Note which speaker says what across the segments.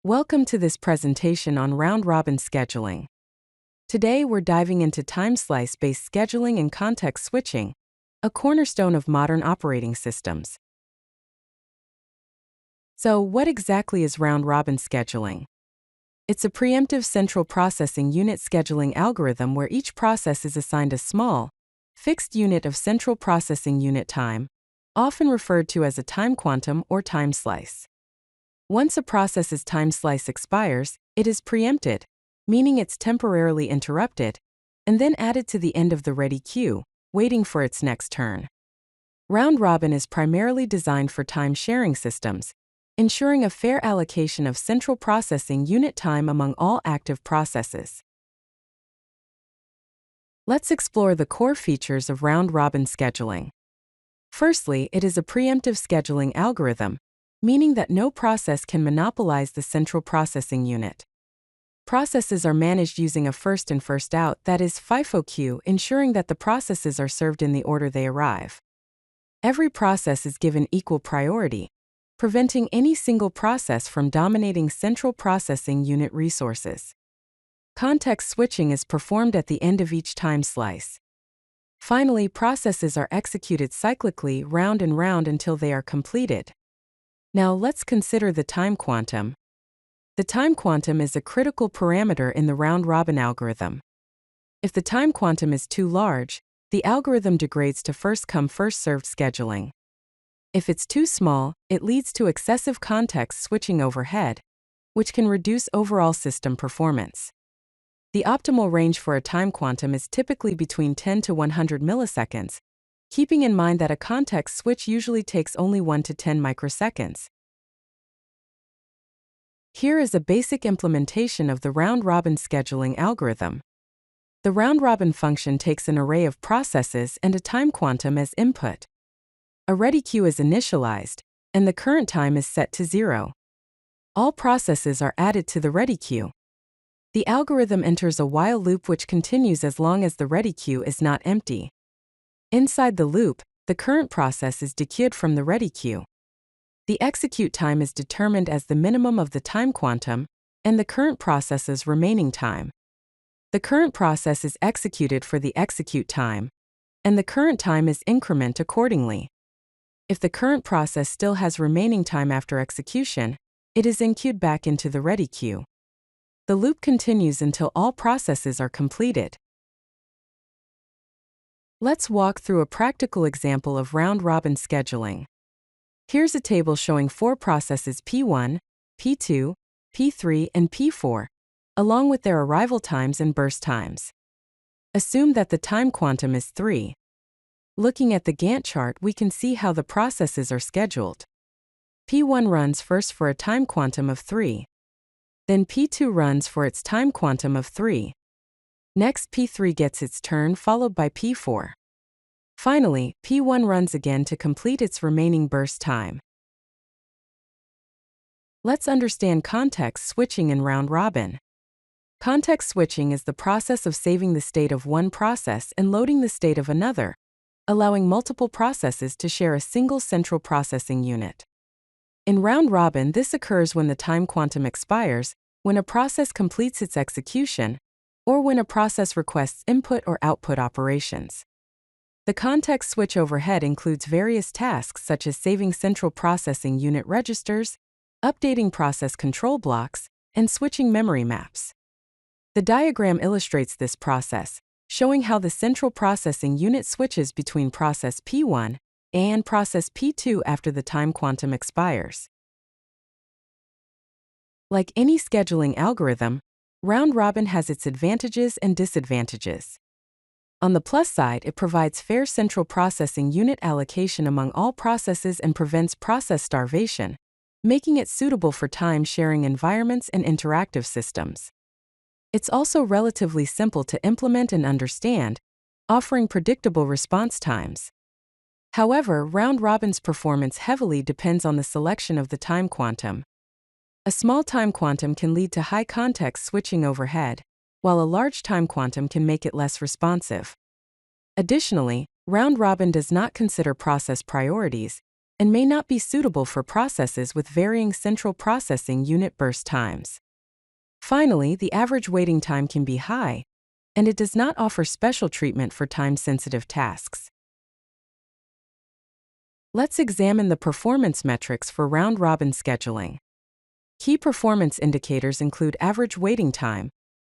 Speaker 1: Welcome to this presentation on round-robin scheduling. Today we're diving into time slice-based scheduling and context switching, a cornerstone of modern operating systems. So, what exactly is round-robin scheduling? It's a preemptive central processing unit scheduling algorithm where each process is assigned a small, fixed unit of central processing unit time, often referred to as a time quantum or time slice. Once a process's time slice expires, it is preempted, meaning it's temporarily interrupted, and then added to the end of the ready queue, waiting for its next turn. Round-robin is primarily designed for time-sharing systems, ensuring a fair allocation of central processing unit time among all active processes. Let's explore the core features of round-robin scheduling. Firstly, it is a preemptive scheduling algorithm, meaning that no process can monopolize the central processing unit. Processes are managed using a first in first out, that is, FIFO queue, ensuring that the processes are served in the order they arrive. Every process is given equal priority, preventing any single process from dominating central processing unit resources. Context switching is performed at the end of each time slice. Finally, processes are executed cyclically round and round until they are completed. Now let's consider the time quantum. The time quantum is a critical parameter in the round-robin algorithm. If the time quantum is too large, the algorithm degrades to first-come, first-served scheduling. If it's too small, it leads to excessive context switching overhead, which can reduce overall system performance. The optimal range for a time quantum is typically between 10 to 100 milliseconds, keeping in mind that a context switch usually takes only 1 to 10 microseconds. Here is a basic implementation of the round-robin scheduling algorithm. The round-robin function takes an array of processes and a time quantum as input. A ready queue is initialized, and the current time is set to 0. All processes are added to the ready queue. The algorithm enters a while loop which continues as long as the ready queue is not empty. Inside the loop, the current process is dequeued from the ready queue. The execute time is determined as the minimum of the time quantum and the current process's remaining time. The current process is executed for the execute time, and the current time is increment accordingly. If the current process still has remaining time after execution, it is enqueued back into the ready queue. The loop continues until all processes are completed. Let's walk through a practical example of round-robin scheduling. Here's a table showing 4 processes P1, P2, P3, and P4, along with their arrival times and burst times. Assume that the time quantum is 3. Looking at the Gantt chart, we can see how the processes are scheduled. P1 runs first for a time quantum of 3. Then P2 runs for its time quantum of 3. Next, P3 gets its turn, followed by P4. Finally, P1 runs again to complete its remaining burst time. Let's understand context switching in round-robin. Context switching is the process of saving the state of one process and loading the state of another, allowing multiple processes to share a single central processing unit. In round-robin, this occurs when the time quantum expires, when a process completes its execution, or when a process requests input or output operations. The context switch overhead includes various tasks such as saving central processing unit registers, updating process control blocks, and switching memory maps. The diagram illustrates this process, showing how the central processing unit switches between process P1 and process P2 after the time quantum expires. Like any scheduling algorithm, round-robin has its advantages and disadvantages. On the plus side, it provides fair central processing unit allocation among all processes and prevents process starvation, making it suitable for time-sharing environments and interactive systems. It's also relatively simple to implement and understand, offering predictable response times. However, round-robin's performance heavily depends on the selection of the time quantum. A small time quantum can lead to high context switching overhead, while a large time quantum can make it less responsive. Additionally, round-robin does not consider process priorities, and may not be suitable for processes with varying central processing unit burst times. Finally, the average waiting time can be high, and it does not offer special treatment for time-sensitive tasks. Let's examine the performance metrics for round-robin scheduling. Key performance indicators include average waiting time,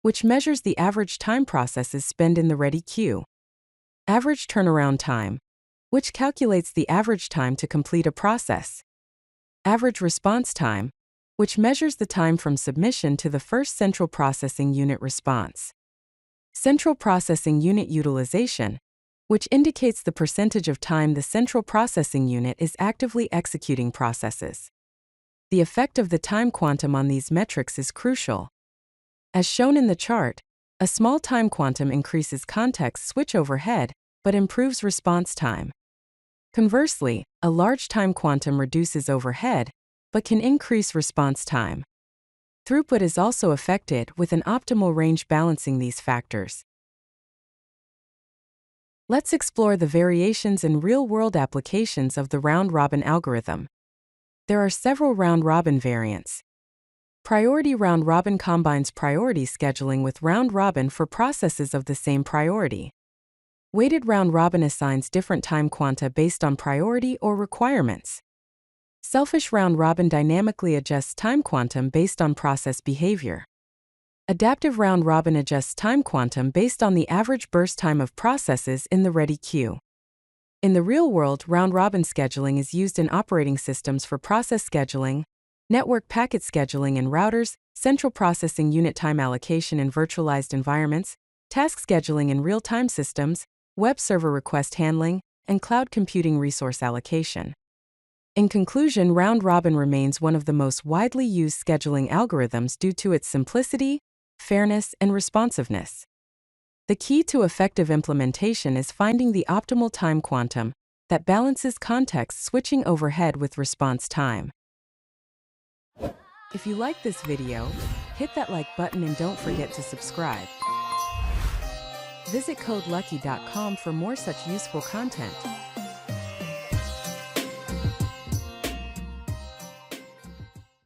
Speaker 1: which measures the average time processes spend in the ready queue. Average turnaround time, which calculates the average time to complete a process. Average response time, which measures the time from submission to the first central processing unit response. Central processing unit utilization, which indicates the percentage of time the central processing unit is actively executing processes. The effect of the time quantum on these metrics is crucial. As shown in the chart, a small time quantum increases context switch overhead, but improves response time. Conversely, a large time quantum reduces overhead, but can increase response time. Throughput is also affected with an optimal range balancing these factors. Let's explore the variations in real-world applications of the round-robin algorithm. There are several round-robin variants. Priority round-robin combines priority scheduling with round-robin for processes of the same priority. Weighted round-robin assigns different time quanta based on priority or requirements. Selfish round-robin dynamically adjusts time quantum based on process behavior. Adaptive round-robin adjusts time quantum based on the average burst time of processes in the ready queue. In the real world, round-robin scheduling is used in operating systems for process scheduling, network packet scheduling in routers, central processing unit time allocation in virtualized environments, task scheduling in real-time systems, web server request handling, and cloud computing resource allocation. In conclusion, round-robin remains one of the most widely used scheduling algorithms due to its simplicity, fairness, and responsiveness. The key to effective implementation is finding the optimal time quantum that balances context switching overhead with response time. If you like this video, hit that like button and don't forget to subscribe. Visit codelucky.com for more such useful content.